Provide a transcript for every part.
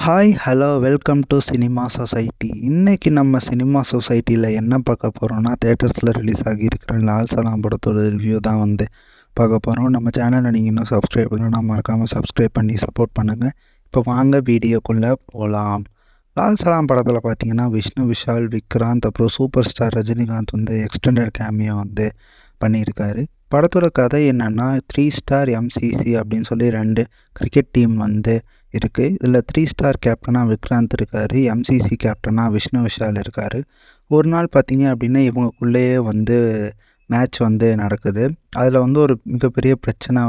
Hi, hello, welcome to cinema society. இன்னைக்கு நம்ம cinema சொசைட்டியில் என்ன பார்க்க போகிறோம்னா, தியேட்டர்ஸில் ரிலீஸ் ஆகியிருக்கிற லால் சலாம் படத்தோட ரிவ்யூ தான் பார்க்க போகிறோம். நம்ம சேனலை நீங்கள் இன்னும் சப்ஸ்கிரைப் பண்ணலன்னா மறக்காமல் சப்ஸ்கிரைப் பண்ணி சப்போர்ட் பண்ணுங்கள். இப்போ வாங்க வீடியோக்குள்ளே போகலாம். லால் சலாம் படத்தில் பார்த்தீங்கன்னா விஷ்ணு விஷால், விக்ராந்த், அப்புறம் super star Rajinikanth extended cameo பண்ணியிருக்காரு. படத்தோட கதை என்னென்னா, 3 ஸ்டார் எம்சிசி அப்படின்னு சொல்லி 2 கிரிக்கெட் டீம் இருக்குது. இதில் 3 ஸ்டார் கேப்டனாக விக்ராந்த் இருக்கார், எம்சிசி கேப்டனாக விஷ்ணு விஷால் இருக்கார். ஒரு நாள் பார்த்திங்க அப்படின்னா இவங்களுக்குள்ளேயே மேட்ச் நடக்குது. அதில் ஒரு மிகப்பெரிய பிரச்சனை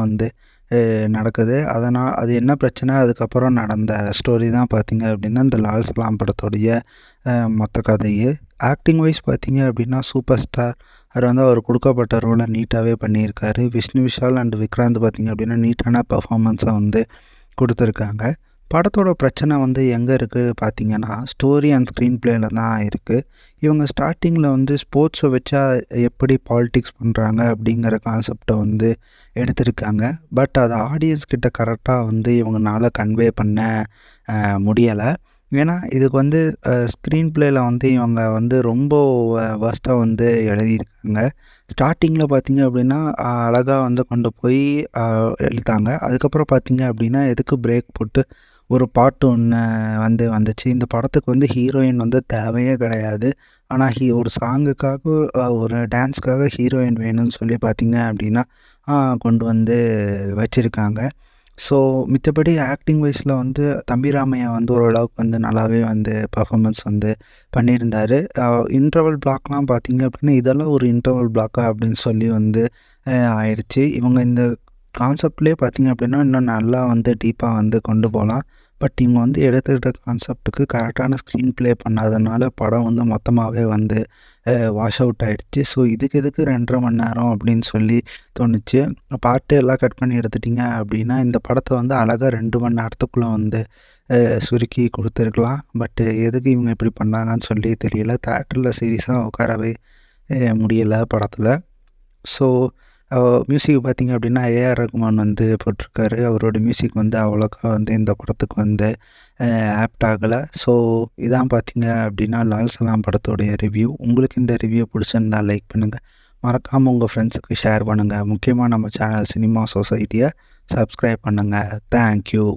நடக்குது. அதனால் அது என்ன பிரச்சனை, அதுக்கப்புறம் நடந்த ஸ்டோரி தான் பார்த்திங்க அப்படின்னா இந்த லால் சலாம் படத்தோடைய மொத்த கதையே. ஆக்டிங் வைஸ் பார்த்திங்க அப்படின்னா சூப்பர் ஸ்டார் அவர் கொடுக்கப்பட்ட ரோலை நீட்டாகவே பண்ணியிருக்காரு. விஷ்ணு விஷால் அண்ட் விக்ராந்த் பார்த்திங்க அப்படின்னா நீட்டான பர்ஃபார்மன்ஸை கொடுத்துருக்காங்க. படத்தோட பிரச்சனை எங்கே இருக்குது பார்த்திங்கன்னா, ஸ்டோரி அண்ட் ஸ்க்ரீன் பிளேயில் தான் இருக்குது. இவங்க ஸ்டார்டிங்கில் ஸ்போர்ட்ஸை வச்சா எப்படி பாலிடிக்ஸ் பண்ணுறாங்க அப்படிங்கிற கான்செப்டை எடுத்திருக்காங்க. பட் அதை ஆடியன்ஸ் கிட்ட கரெக்டாக இவங்களால கன்வே பண்ண முடியலை. ஏன்னா இதுக்கு ஸ்க்ரீன் பிளேயில் இவங்க ரொம்ப வர்ஸ்ட்டாக எழுதியிருக்காங்க. ஸ்டார்டிங்கில் பார்த்திங்க அப்படின்னா அழகாக கொண்டு போய் எழுத்தாங்க. அதுக்கப்புறம் பார்த்திங்க அப்படின்னா எதுக்கு பிரேக் போட்டு ஒரு பாட்டு ஒன்று வந்துச்சு. இந்த படத்துக்கு ஹீரோயின் தேவையே கிடையாது. ஆனால் ஒரு சாங்குக்காக ஒரு டான்ஸ்க்காக ஹீரோயின் வேணும்னு சொல்லி பார்த்திங்க அப்படின்னா கொண்டு வச்சுருக்காங்க. ஸோ மித்தபடி ஆக்டிங் வைஸில் தம்பி ராமையா ஓரளவுக்கு நல்லாவே பர்ஃபார்மன்ஸ் பண்ணியிருந்தார். இன்டர்வல் பிளாக்லாம் பார்த்திங்க அப்படின்னா இதெல்லாம் ஒரு இன்டர்வல் பிளாக்கா அப்படின்னு சொல்லி ஆயிடுச்சு. இவங்க இந்த கான்செப்ட்லேயே பார்த்திங்க அப்படின்னா இன்னும் நல்லா டீப்பாக கொண்டு போகலாம். பட் இவங்க எடுத்துக்கிட்ட கான்செப்ட்டுக்கு கரெக்டான ஸ்க்ரீன் ப்ளே பண்ணாதனால படம் மொத்தமாகவே வாஷ் அவுட் ஆகிடுச்சு. ஸோ இதுக்கு 2.5 மணி நேரம் அப்படின்னு சொல்லி தோணுச்சு. பாட்டு எல்லாம் கட் பண்ணி எடுத்துட்டிங்க அப்படின்னா இந்த படத்தை அழகாக 2 மணி நேரத்துக்குள்ளே சுருக்கி கொடுத்துருக்கலாம். பட்டு எதுக்கு இவங்க இப்படி பண்ணாங்கன்னு சொல்லி தெரியல. தேட்டரில் சீரியஸாக உட்காரவே முடியலை படத்தில். ஸோ மியூசிக் பார்த்திங்க அப்படின்னா ஏஆர் ரகுமான் போட்டிருக்காரு. அவரோட மியூசிக் அவ்வளோக்கா இந்த படத்துக்கு ஆப்ட் ஆகலை. ஸோ இதான் பார்த்திங்க அப்படின்னா லால் சலாம் படத்தோடைய ரிவ்யூ. உங்களுக்கு இந்த ரிவ்யூ பிடிச்சிருந்தா லைக் பண்ணுங்கள், மறக்காமல் உங்கள் ஃப்ரெண்ட்ஸுக்கு ஷேர் பண்ணுங்கள். முக்கியமாக நம்ம சேனல் சினிமா சொசைட்டியை சப்ஸ்கிரைப் பண்ணுங்கள். தேங்க்யூ.